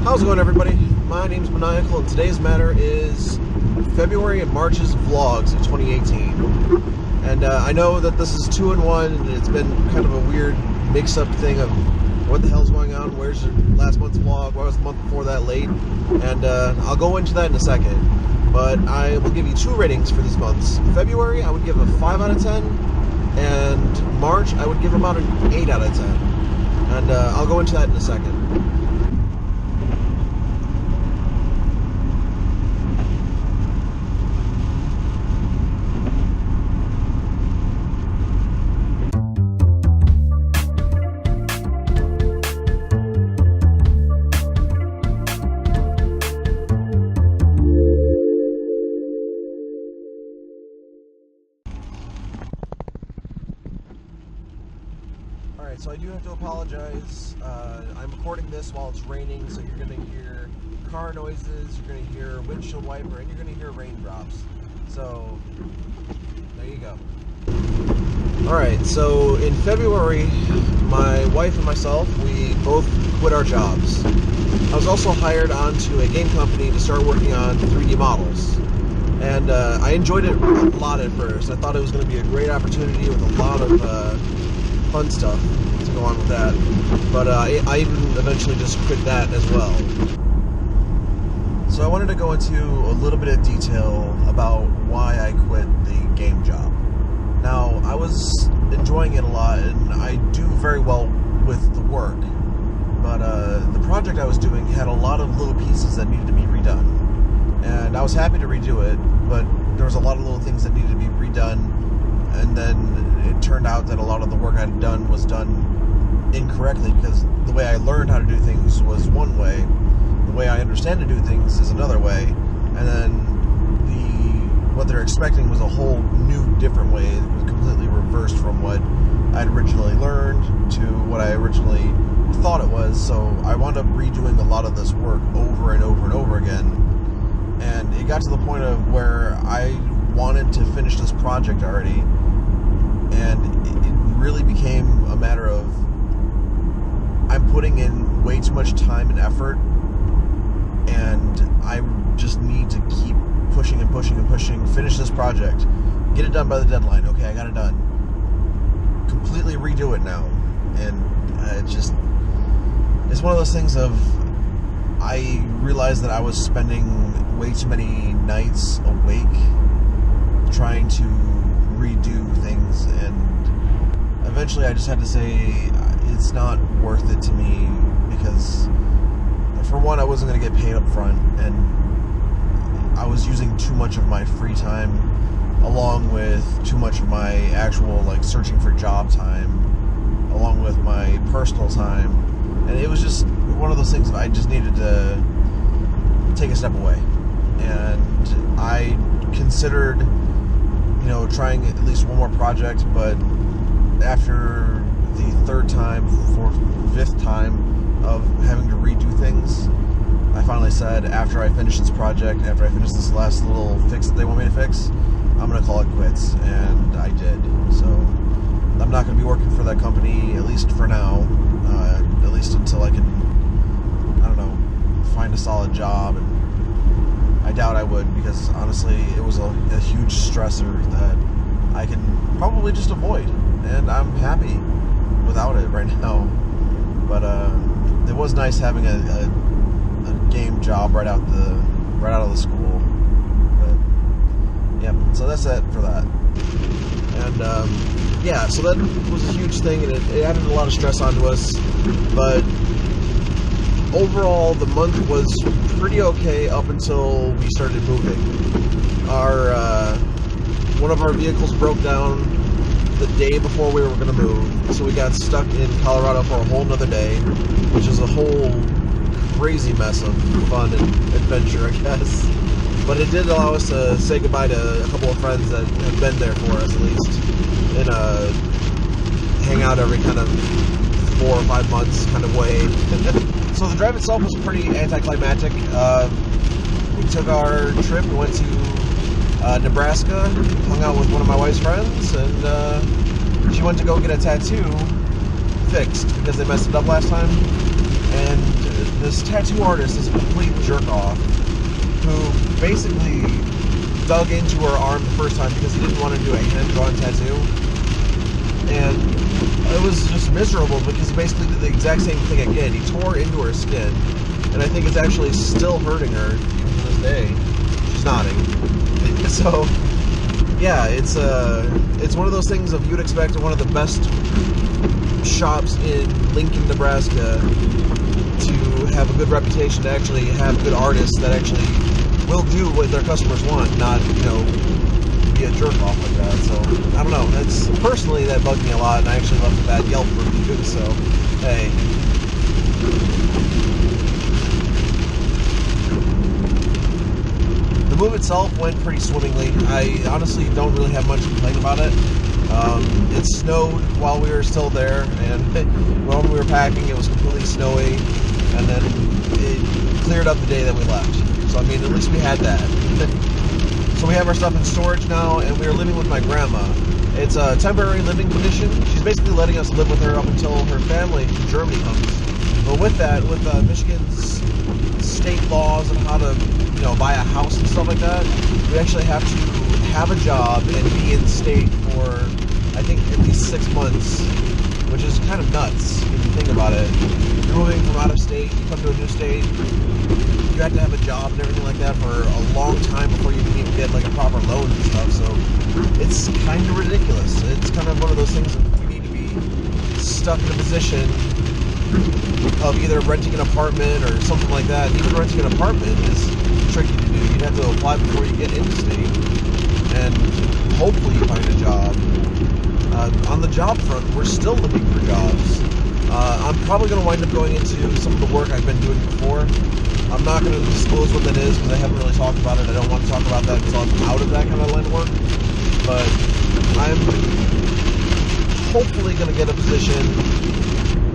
How's it going, everybody? My name's Maniacal, and today's matter is February and March's vlogs of 2018. And I know that this is 2-in-1, and it's been kind of a weird mix-up thing of what the hell's going on, where's your last month's vlog, why was the month before that late, and I'll go into that in a second. But I will give you 2 ratings for these months. February, I would give a 5 out of 10, and March, I would give about an 8 out of 10. And I'll go into that in a second. Alright, so I do have to apologize. I'm recording this while it's raining, so you're going to hear car noises, you're going to hear windshield wiper, and you're going to hear raindrops. So, there you go. Alright, so in February, my wife and myself, we both quit our jobs. I was also hired onto a game company to start working on 3D models. And I enjoyed it a lot at first. I thought it was going to be a great opportunity with a lot of fun stuff to go on with that, but I even eventually just quit that as well. So I wanted to go into a little bit of detail about why I quit the game job. Now, I was enjoying it a lot, and I do very well with the work, but the project I was doing had a lot of little pieces that needed to be redone, and I was happy to redo it, but there was a lot of little things that needed to be redone. And then it turned out that a lot of the work I'd done was done incorrectly, because the way I learned how to do things was one way, the way I understand to do things is another way, and then what they're expecting was a whole new, different way. It was completely reversed from what I'd originally learned to what I originally thought it was. So I wound up redoing a lot of this work over and over and over again, and it got to the point of where I wanted to finish this project already. And it really became a matter of I'm putting in way too much time and effort, and I just need to keep pushing and pushing and pushing, finish this project, get it done by the deadline. Okay, I got it done. Completely redo it now. And it's one of those things of, I realized that I was spending way too many nights awake trying to redo things, and eventually I just had to say it's not worth it to me, because for one, I wasn't going to get paid up front, and I was using too much of my free time along with too much of my actual searching for job time along with my personal time, and it was just one of those things that I just needed to take a step away. And I considered trying at least one more project, but after the 3rd time, 4th, 5th time of having to redo things, I finally said, after I finish this project, after I finish this last little fix that they want me to fix, I'm going to call it quits, and I did. So I'm not going to be working for that company, at least for now, at least until I can, I don't know, find a solid job. And I doubt I would, because honestly it was a huge stressor that I can probably just avoid, and I'm happy without it right now. But it was nice having a game job right out of the school. But yep, so that's it for that. And yeah, so that was a huge thing, and it added a lot of stress onto us, but overall, the month was pretty okay up until we started moving. One of our vehicles broke down the day before we were going to move, so we got stuck in Colorado for a whole nother day, which is a whole crazy mess of fun and adventure, I guess. But it did allow us to say goodbye to a couple of friends that have been there for us, at least, and hang out every kind of 4 or 5 months kind of way. So the drive itself was pretty anticlimactic. We took our trip, we went to Nebraska, hung out with one of my wife's friends, and she went to go get a tattoo fixed because they messed it up last time. And this tattoo artist is a complete jerk-off who basically dug into her arm the first time because he didn't want to do a hand-drawn tattoo. And it was just miserable because he basically did the exact same thing again. He tore into her skin, and I think it's actually still hurting her even to this day. She's nodding. So, yeah, it's one of those things of you'd expect one of the best shops in Lincoln, Nebraska to have a good reputation, to actually have good artists that actually will do what their customers want, not, you know, be a jerk off like that. So, I don't know. That's personally, that bugged me a lot, and I actually left a bad Yelp review, so, hey. The move itself went pretty swimmingly. I honestly don't really have much to complain about it. It snowed while we were still there, and when we were packing, it was completely snowy, and then it cleared up the day that we left. So, I mean, at least we had that. So we have our stuff in storage now, and we are living with my grandma. It's a temporary living condition. She's basically letting us live with her up until her family from Germany comes. But with that, with Michigan's state laws on how to, you know, buy a house and stuff like that, we actually have to have a job and be in state for, I think, at least 6 months, which is kind of nuts if you think about it. You're moving from out of state, you come to a new state, you have to have a job and everything like that for a long time before you can even get like a proper loan and stuff. So it's kind of ridiculous. It's kind of one of those things that we need to be stuck in a position of either renting an apartment or something like that. Even renting an apartment is tricky to do. You'd have to apply before you get into state, and hopefully you find a job. On the job front, we're still looking for jobs. I'm probably going to wind up going into some of the work I've been doing before. I'm not going to disclose what that is because I haven't really talked about it. I don't want to talk about that until I'm out of that kind of line of work. But I'm hopefully going to get a position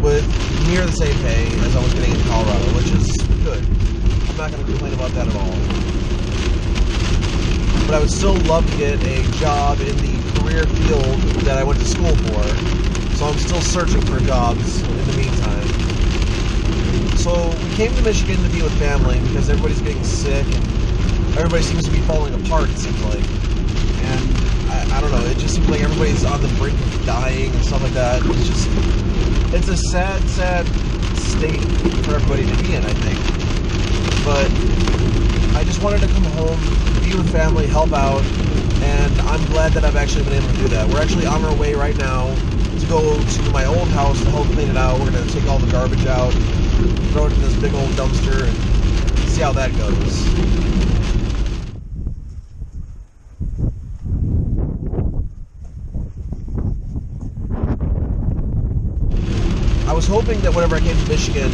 with near the same pay as I was getting in Colorado, which is good. I'm not going to complain about that at all. But I would still love to get a job in the career field that I went to school for. So I'm still searching for jobs in the meantime. So we came to Michigan to be with family because everybody's getting sick and everybody seems to be falling apart, it seems like. And I don't know, it just seems like everybody's on the brink of dying or stuff like that. It's a sad, sad state for everybody to be in, I think. But I just wanted to come home, be with family, help out, and I'm glad that I've actually been able to do that. We're actually on our way right now to go to my old house to help clean it out. We're going to take all the garbage out, throw it in this big old dumpster, and see how that goes. I was hoping that whenever I came to Michigan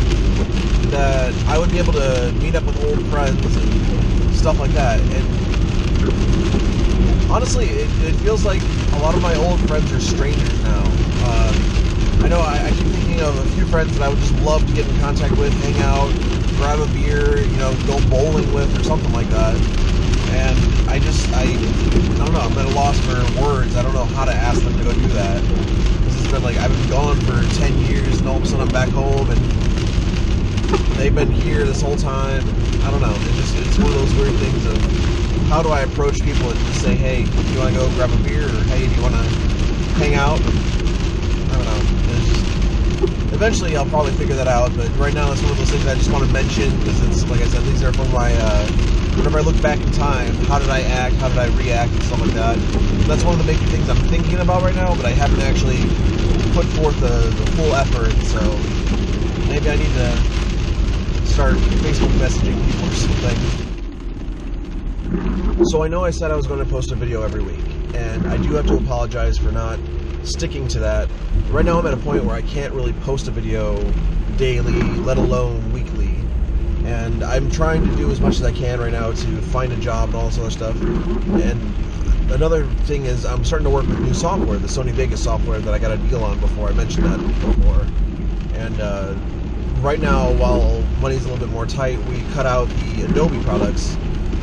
that I would be able to meet up with old friends and stuff like that. And honestly, it feels like a lot of my old friends are strangers now. I know I keep thinking of a few friends that I would just love to get in contact with, hang out, grab a beer, you know, go bowling with or something like that. And I don't know, I'm at a loss for words. I don't know how to ask them to go do that. Because it's been like, I've been gone for 10 years and all of a sudden I'm back home and they've been here this whole time. I don't know, it's one of those weird things of how do I approach people and just say, hey, do you want to go grab a beer? Or hey, do you want to hang out? I don't know. Eventually I'll probably figure that out, but right now it's one of those things I just want to mention because it's, like I said, these are from my, whenever I look back in time, how did I act, how did I react, and stuff like that. And that's one of the big things I'm thinking about right now, but I haven't actually put forth the full effort, so maybe I need to start Facebook messaging people or something. So I know I said I was going to post a video every week, and I do have to apologize for not sticking to that. Right now I'm at a point where I can't really post a video daily, let alone weekly. And I'm trying to do as much as I can right now to find a job and all this other stuff. And another thing is I'm starting to work with new software, the Sony Vegas software that I got a deal on before. I mentioned that before. And right now, while money's a little bit more tight, we cut out the Adobe products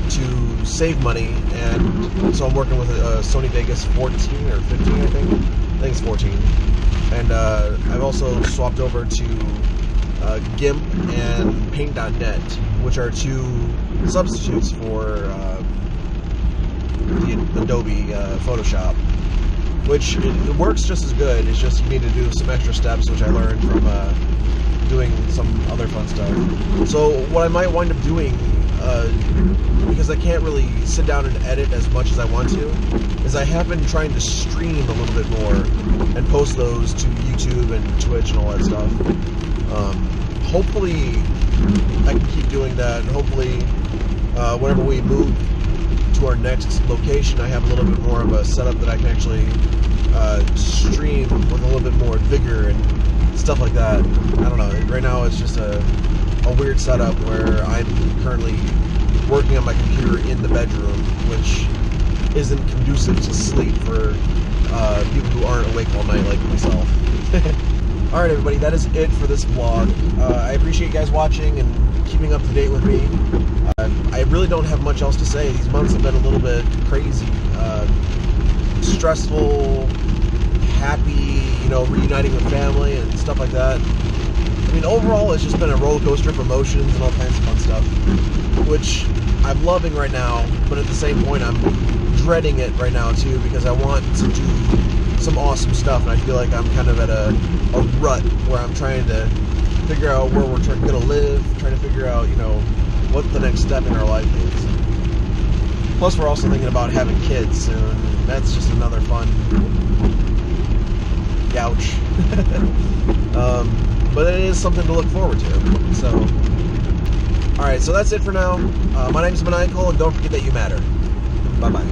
to save money. And so I'm working with a Sony Vegas 14 or 15, I think. I think it's 14. And I've also swapped over to GIMP and Paint.net, which are two substitutes for the Adobe Photoshop, which it works just as good. It's just you need to do some extra steps, which I learned from doing some other fun stuff. So what I might wind up doing, because I can't really sit down and edit as much as I want to, is I have been trying to stream a little bit more and post those to YouTube and Twitch and all that stuff. Hopefully I can keep doing that, and hopefully whenever we move to our next location, I have a little bit more of a setup that I can actually stream with a little bit more vigor and stuff like that. I don't know, right now it's just a weird setup where I'm currently working on my computer in the bedroom, which isn't conducive to sleep for people who aren't awake all night like myself. Alright everybody, that is it for this vlog. I appreciate you guys watching and keeping up to date with me. I really don't have much else to say. These months have been a little bit crazy. Stressful, happy, reuniting with family and stuff like that. I mean, overall, it's just been a roller coaster of emotions and all kinds of fun stuff, which I'm loving right now, but at the same point, I'm dreading it right now, too, because I want to do some awesome stuff, and I feel like I'm kind of at a rut where I'm trying to figure out where we're going to live, trying to figure out, what the next step in our life is. Plus, we're also thinking about having kids soon. That's just another fun ouch. But it is something to look forward to. So, alright, so that's it for now. My name is Maniacal, and don't forget that you matter. Bye-bye.